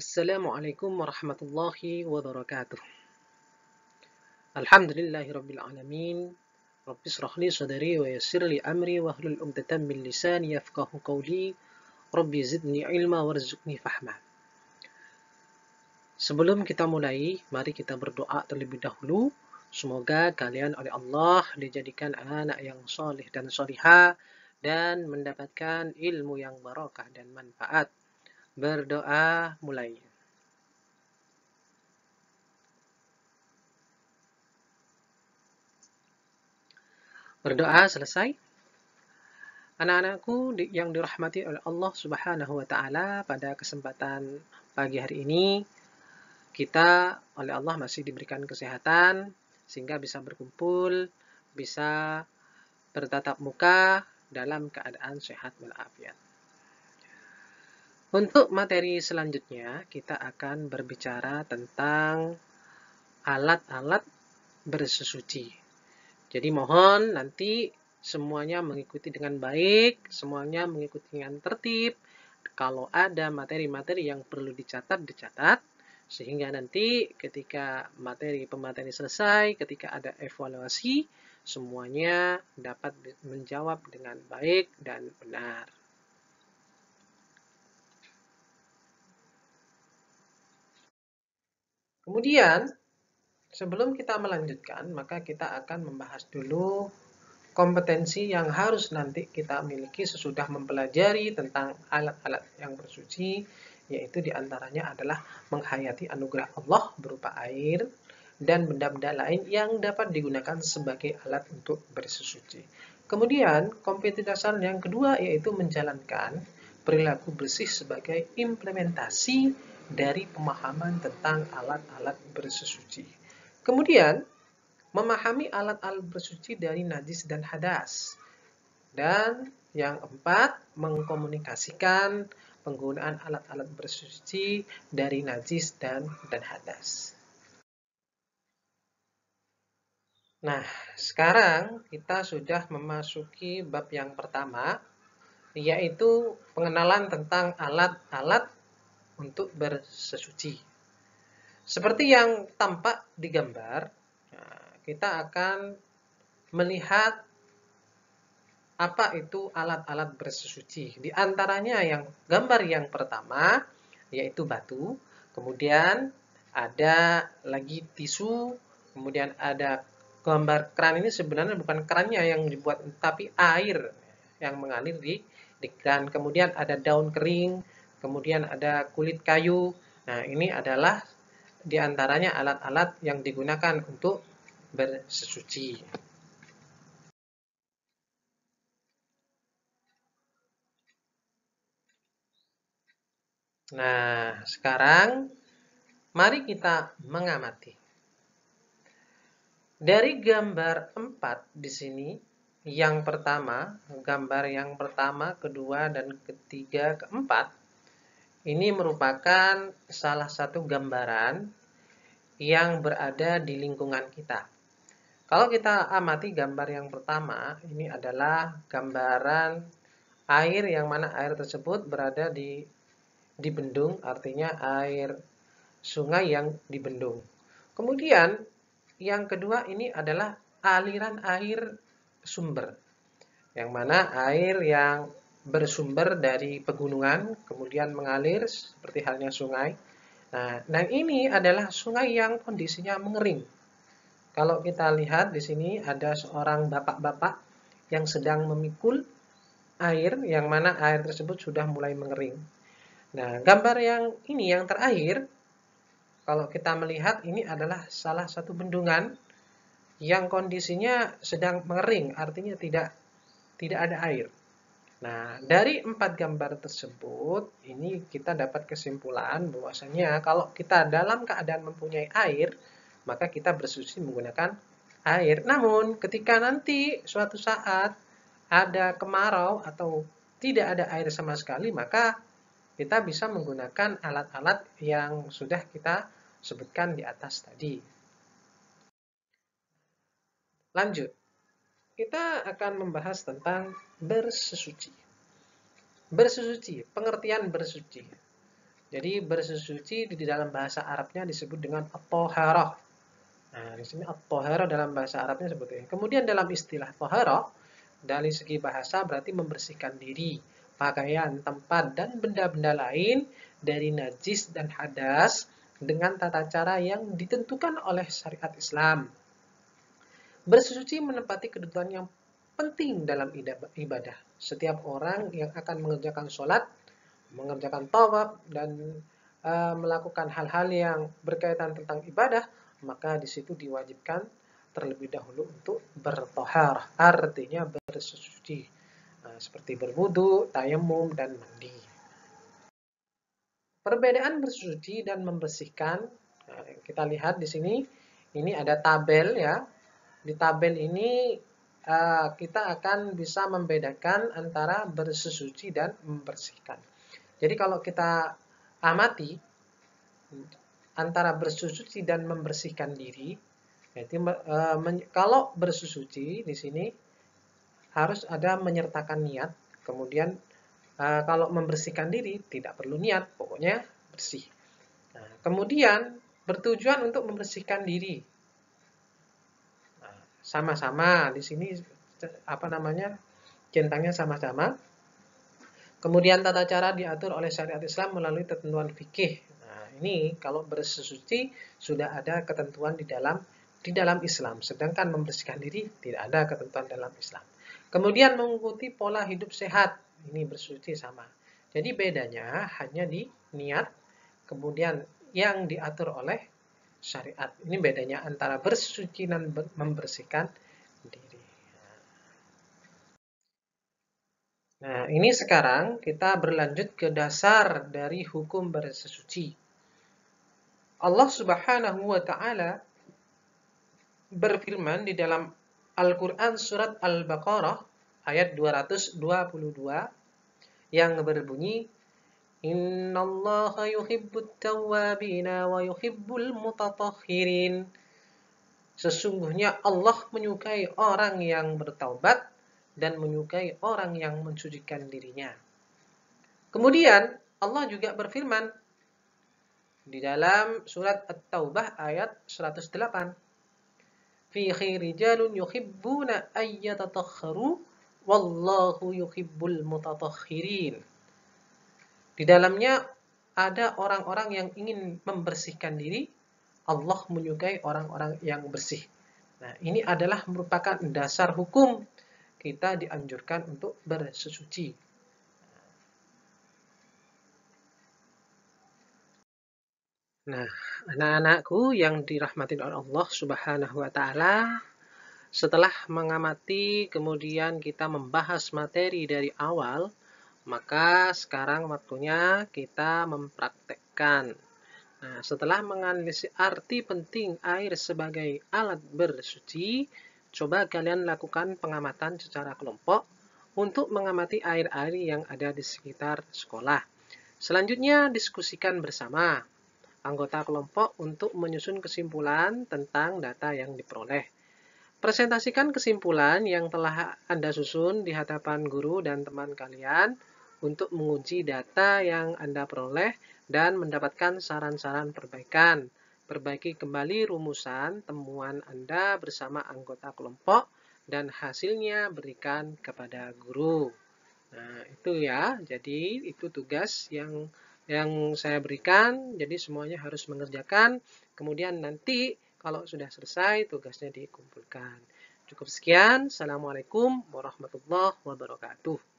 Assalamualaikum warahmatullahi wabarakatuh. Alhamdulillahi rabbil alamin. Rabbi shrah li sadri wa yassir li amri wahlul 'uqdatam min lisani yafqahu qawli. Rabbi zidni ilma warzuqni fahma. Sebelum kita mulai, mari kita berdoa terlebih dahulu. Semoga kalian oleh Allah dijadikan anak yang soleh dan solihah dan mendapatkan ilmu yang barakah dan manfaat. Berdoa mulai. Berdoa selesai. Anak-anakku yang dirahmati oleh Allah Subhanahu wa Ta'ala, pada kesempatan pagi hari ini kita oleh Allah masih diberikan kesehatan sehingga bisa berkumpul, bisa bertatap muka dalam keadaan sehat walafiat. Untuk materi selanjutnya kita akan berbicara tentang alat-alat bersesuci. Jadi mohon nanti semuanya mengikuti dengan baik, semuanya mengikuti dengan tertib. Kalau ada materi-materi yang perlu dicatat, dicatat. Sehingga nanti ketika pemateri selesai, ketika ada evaluasi, semuanya dapat menjawab dengan baik dan benar. Kemudian, sebelum kita melanjutkan, maka kita akan membahas dulu kompetensi yang harus nanti kita miliki sesudah mempelajari tentang alat-alat yang bersuci, yaitu diantaranya adalah menghayati anugerah Allah berupa air dan benda-benda lain yang dapat digunakan sebagai alat untuk bersesuci. Kemudian, kompetensi dasar yang kedua yaitu menjalankan perilaku bersih sebagai implementasi dari pemahaman tentang alat-alat bersesuci. Kemudian, memahami alat-alat bersuci dari najis dan hadas. Dan yang keempat, mengkomunikasikan penggunaan alat-alat bersuci dari najis dan hadas. Nah, sekarang kita sudah memasuki bab yang pertama, yaitu pengenalan tentang alat-alat untuk bersesuci. Seperti yang tampak di gambar, kita akan melihat apa itu alat-alat bersesuci. Di antaranya yang gambar yang pertama yaitu batu, kemudian ada lagi tisu, kemudian ada gambar keran. Ini sebenarnya bukan kerannya yang dibuat, tapi air yang mengalir di keran. Kemudian ada daun kering, kemudian ada kulit kayu. Nah, ini adalah di antaranya alat-alat yang digunakan untuk bersesuci. Nah, sekarang mari kita mengamati. Dari gambar 4 di sini, yang pertama, gambar yang pertama, kedua, dan ketiga, keempat, ini merupakan salah satu gambaran yang berada di lingkungan kita. Kalau kita amati gambar yang pertama, ini adalah gambaran air yang mana air tersebut berada di bendung, artinya air sungai yang dibendung. Kemudian yang kedua ini adalah aliran air sumber, yang mana air yang bersumber dari pegunungan kemudian mengalir seperti halnya sungai. Nah ini adalah sungai yang kondisinya mengering. Kalau kita lihat di sini ada seorang bapak-bapak yang sedang memikul air, yang mana air tersebut sudah mulai mengering. Nah, gambar yang ini yang terakhir, kalau kita melihat ini adalah salah satu bendungan yang kondisinya sedang mengering, artinya tidak ada air. Nah, dari 4 gambar tersebut, ini kita dapat kesimpulan bahwasanya kalau kita dalam keadaan mempunyai air, maka kita bersuci menggunakan air. Namun, ketika nanti suatu saat ada kemarau atau tidak ada air sama sekali, maka kita bisa menggunakan alat-alat yang sudah kita sebutkan di atas tadi. Lanjut, kita akan membahas tentang bersesuci. Bersesuci, pengertian bersuci. Jadi bersuci di dalam bahasa Arabnya disebut dengan at-thaharah. Nah, di sini at-thaharah dalam bahasa Arabnya seperti ini. Kemudian dalam istilah thaharah, dari segi bahasa berarti membersihkan diri, pakaian, tempat, dan benda-benda lain dari najis dan hadas dengan tata cara yang ditentukan oleh syariat Islam. Bersuci menempati kedudukan yang penting dalam ibadah. Setiap orang yang akan mengerjakan sholat, mengerjakan tawaf, dan melakukan hal-hal yang berkaitan tentang ibadah, maka di situ diwajibkan terlebih dahulu untuk bertohar, artinya bersuci, seperti berwudu, tayamum, dan mandi. Perbedaan bersuci dan membersihkan, kita lihat di sini, ini ada tabel ya. Di tabel ini kita akan bisa membedakan antara bersuci dan membersihkan. Jadi kalau kita amati antara bersuci dan membersihkan diri, jadi kalau bersuci di sini harus ada menyertakan niat, kemudian kalau membersihkan diri tidak perlu niat, pokoknya bersih. Nah, kemudian bertujuan untuk membersihkan diri. Sama-sama di sini apa namanya? Centangnya sama-sama. Kemudian tata cara diatur oleh syariat Islam melalui ketentuan fikih. Nah, ini kalau bersuci sudah ada ketentuan di dalam Islam, sedangkan membersihkan diri tidak ada ketentuan dalam Islam. Kemudian mengikuti pola hidup sehat, ini bersuci sama. Jadi bedanya hanya di niat, kemudian yang diatur oleh syariat. Ini bedanya antara bersuci dan membersihkan diri. Nah, ini sekarang kita berlanjut ke dasar dari hukum bersuci. Allah Subhanahu wa taala berfirman di dalam Al-Qur'an surat Al-Baqarah ayat 222 yang berbunyi Innallaha yuhibbut tawwabina wa yuhibbul mutatahhirin. Sesungguhnya Allah menyukai orang yang bertaubat dan menyukai orang yang mensucikan dirinya. Kemudian Allah juga berfirman di dalam surat At-Taubah ayat 108. Fihi rijalun yuhibbuna ayyatatakharu wallahu yuhibbul mutatahhirin. Di dalamnya ada orang-orang yang ingin membersihkan diri, Allah menyukai orang-orang yang bersih. Nah, ini adalah merupakan dasar hukum kita dianjurkan untuk bersuci. Nah, anak-anakku yang dirahmati oleh Allah Subhanahu wa taala, setelah mengamati kemudian kita membahas materi dari awal, maka sekarang waktunya kita mempraktekkan. Nah, setelah menganalisis arti penting air sebagai alat bersuci, coba kalian lakukan pengamatan secara kelompok untuk mengamati air-air yang ada di sekitar sekolah. Selanjutnya, diskusikan bersama anggota kelompok untuk menyusun kesimpulan tentang data yang diperoleh. Presentasikan kesimpulan yang telah Anda susun di hadapan guru dan teman kalian untuk menguji data yang Anda peroleh dan mendapatkan saran-saran perbaikan. Perbaiki kembali rumusan temuan Anda bersama anggota kelompok dan hasilnya berikan kepada guru. Nah, itu ya. Jadi, itu tugas yang saya berikan. Jadi, semuanya harus mengerjakan. Kemudian nanti kalau sudah selesai, tugasnya dikumpulkan. Cukup sekian. Assalamualaikum warahmatullahi wabarakatuh.